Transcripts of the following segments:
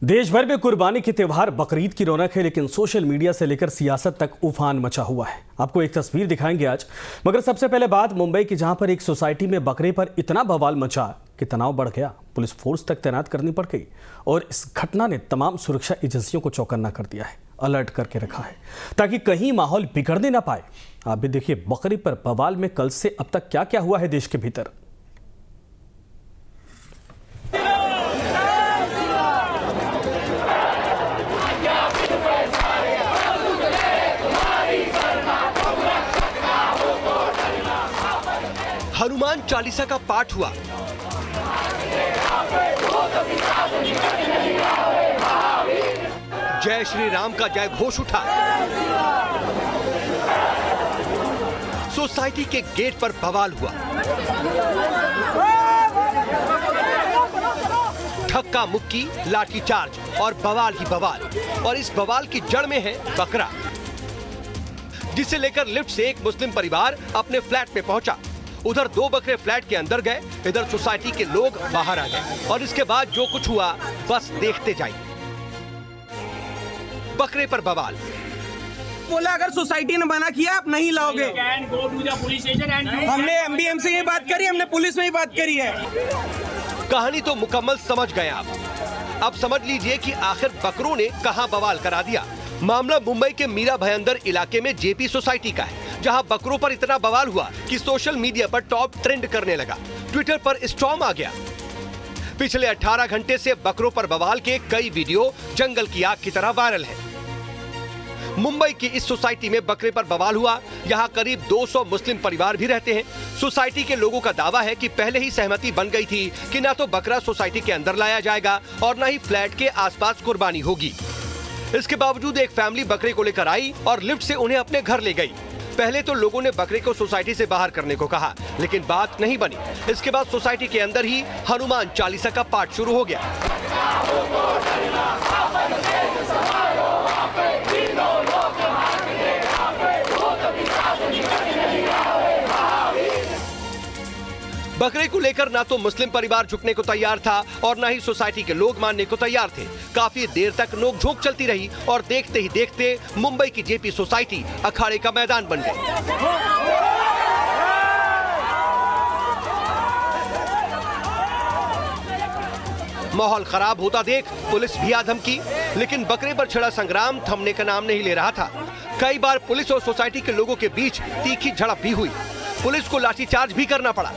देश भर में कुर्बानी के त्योहार बकरीद की रौनक है, लेकिन सोशल मीडिया से लेकर सियासत तक उफान मचा हुआ है। आपको एक तस्वीर दिखाएंगे आज, मगर सबसे पहले बात मुंबई की, जहां पर एक सोसाइटी में बकरे पर इतना बवाल मचा कि तनाव बढ़ गया। पुलिस फोर्स तक तैनात करनी पड़ गई और इस घटना ने तमाम सुरक्षा एजेंसियों को चौकन्ना कर दिया है, अलर्ट करके रखा है ताकि कहीं माहौल बिगड़ने ना पाए। आप भी देखिए बकरी पर बवाल में कल से अब तक क्या क्या हुआ है देश के भीतर। हनुमान चालीसा का पाठ हुआ, जय श्री राम का जय घोष उठा, सोसाइटी के गेट पर बवाल हुआ, धक्का मुक्की, लाठीचार्ज और बवाल ही बवाल। और इस बवाल की जड़ में है बकरा, जिसे लेकर लिफ्ट से एक मुस्लिम परिवार अपने फ्लैट में पहुंचा। उधर दो बकरे फ्लैट के अंदर गए, इधर सोसाइटी के लोग बाहर आ गए और इसके बाद जो कुछ हुआ बस देखते जाइए। बकरे पर बवाल। बोला अगर सोसाइटी ने मना किया आप नहीं लाओगे। हमने एमबीएम से ये बात करी, हमने पुलिस में ही बात करी है। कहानी तो मुकम्मल समझ गए आप। अब समझ लीजिए कि आखिर बकरों ने कहां बवाल करा दिया। मामला मुंबई के मीरा भयंदर इलाके में जेपी सोसाइटी का है, जहां बकरों पर इतना बवाल हुआ कि सोशल मीडिया पर टॉप ट्रेंड करने लगा। ट्विटर पर स्टॉर्म आ गया। पिछले 18 घंटे से बकरों पर बवाल के कई वीडियो जंगल की आग की तरह वायरल है। मुंबई की इस सोसाइटी में बकरे पर बवाल हुआ। यहाँ करीब 200 मुस्लिम परिवार भी रहते हैं। सोसाइटी के लोगों का दावा है कि पहले ही सहमति बन गई थी कि ना तो बकरा सोसाइटी के अंदर लाया जाएगा और न ही फ्लैट के आसपास कुर्बानी होगी। इसके बावजूद एक फैमिली बकरे को लेकर आई और लिफ्ट से उन्हें अपने घर ले गई। पहले तो लोगों ने बकरे को सोसाइटी से बाहर करने को कहा, लेकिन बात नहीं बनी। इसके बाद सोसाइटी के अंदर ही हनुमान चालीसा का पाठ शुरू हो गया। बकरे को लेकर ना तो मुस्लिम परिवार झुकने को तैयार था और ना ही सोसाइटी के लोग मानने को तैयार थे। काफी देर तक नोकझोंक चलती रही और देखते ही देखते मुंबई की जेपी सोसाइटी अखाड़े का मैदान बन गई। माहौल खराब होता देख पुलिस भी आधमकी, लेकिन बकरे पर छिड़ा संग्राम थमने का नाम नहीं ले रहा था। कई बार पुलिस और सोसाइटी के लोगों के बीच तीखी झड़प भी हुई। पुलिस को लाठीचार्ज भी करना पड़ा।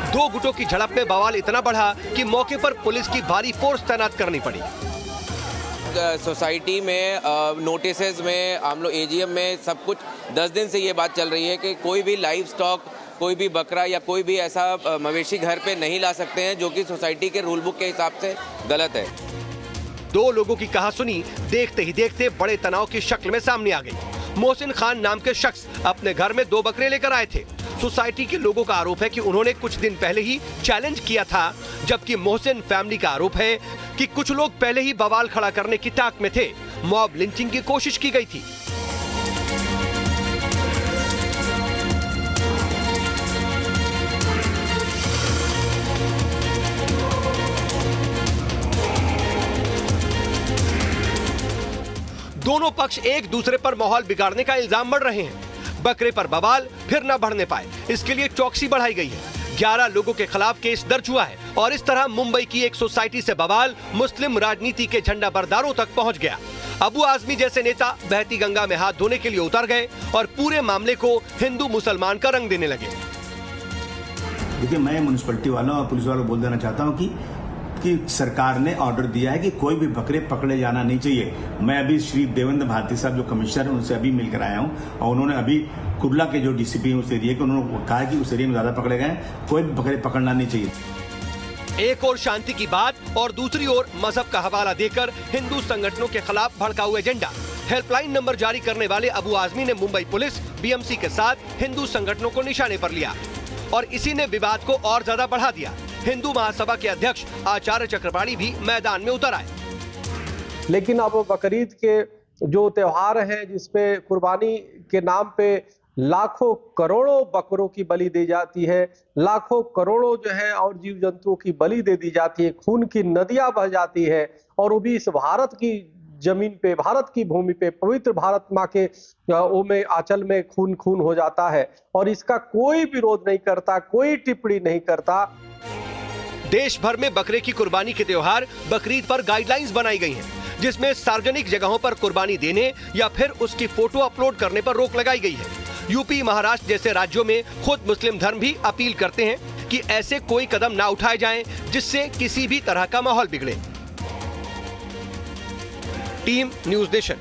दो गुटों की झड़प में बवाल इतना बढ़ा कि मौके पर पुलिस की भारी फोर्स तैनात करनी पड़ी। सोसाइटी में नोटिसेज में हम लोग एजीएम में सब कुछ 10 दिन से ये बात चल रही है कि कोई भी लाइव स्टॉक, कोई भी बकरा या कोई भी ऐसा मवेशी घर पे नहीं ला सकते हैं, जो कि सोसाइटी के रूल बुक के हिसाब से गलत है। दो लोगों की कहासुनी देखते ही देखते बड़े तनाव की शक्ल में सामने आ गई। मोहसिन खान नाम के शख्स अपने घर में 2 बकरे लेकर आए थे। सोसाइटी के लोगों का आरोप है कि उन्होंने कुछ दिन पहले ही चैलेंज किया था, जबकि मोहसिन फैमिली का आरोप है कि कुछ लोग पहले ही बवाल खड़ा करने की ताक में थे। मॉब लिंचिंग की कोशिश की गई थी। दोनों पक्ष एक दूसरे पर माहौल बिगाड़ने का इल्जाम मढ़ रहे हैं। बकरे पर बवाल फिर न बढ़ने पाए, इसके लिए चौकसी बढ़ाई गई है। 11 लोगों के खिलाफ केस दर्ज हुआ है और इस तरह मुंबई की एक सोसाइटी से बवाल मुस्लिम राजनीति के झंडा बरदारों तक पहुंच गया। अबू आजमी जैसे नेता बहती गंगा में हाथ धोने के लिए उतर गए और पूरे मामले को हिंदू मुसलमान का रंग देने लगे। देखिए, मैं म्युनिसिपैलिटी वालों और पुलिस वालों को बोल देना चाहता हूँ कि सरकार ने ऑर्डर दिया है कि कोई भी बकरे पकड़े जाना नहीं चाहिए। मैं अभी श्री देवेंद्र भारती साहब जो कमिश्नर हैं उनसे अभी मिलकर आया हूं और उन्होंने अभी कुर्ला के जो डीसीपी हैं उस एरिया के, उन्होंने कहा कि उस एरिया में ज्यादा पकड़े गए, कोई भी बकरे पकड़ना नहीं चाहिए। एक और शांति की बात और दूसरी ओर मजहब का हवाला देकर हिंदू संगठनों के खिलाफ भड़का हुआ एजेंडा। हेल्पलाइन नंबर जारी करने वाले अबू आजमी ने मुंबई पुलिस, बीएमसी के साथ हिंदू संगठनों को निशाने पर लिया और इसी ने विवाद को और ज्यादा बढ़ा दिया। हिंदू महासभा के अध्यक्ष आचार्य चक्रपाणी भी मैदान में उतर आए। लेकिन अब बकरीद के जो त्योहार है, जिसपे कुर्बानी के नाम पे लाखों करोड़ों बकरों की बलि दी जाती है, लाखों करोड़ों जो है और जीव जंतुओं की बलि दे दी जाती है, खून की नदियां बह जाती है और वो भी इस भारत की जमीन पे, भारत की भूमि पे, पवित्र भारत माँ के ओ में आंचल में खून खून हो जाता है और इसका कोई विरोध नहीं करता, कोई टिप्पणी नहीं करता। देश भर में बकरे की कुर्बानी के त्योहार बकरीद पर गाइडलाइंस बनाई गई हैं, जिसमें सार्वजनिक जगहों पर कुर्बानी देने या फिर उसकी फोटो अपलोड करने पर रोक लगाई गई है। यूपी, महाराष्ट्र जैसे राज्यों में खुद मुस्लिम धर्म भी अपील करते हैं कि ऐसे कोई कदम ना उठाए जाएं जिससे किसी भी तरह का माहौल बिगड़े। Team news nation.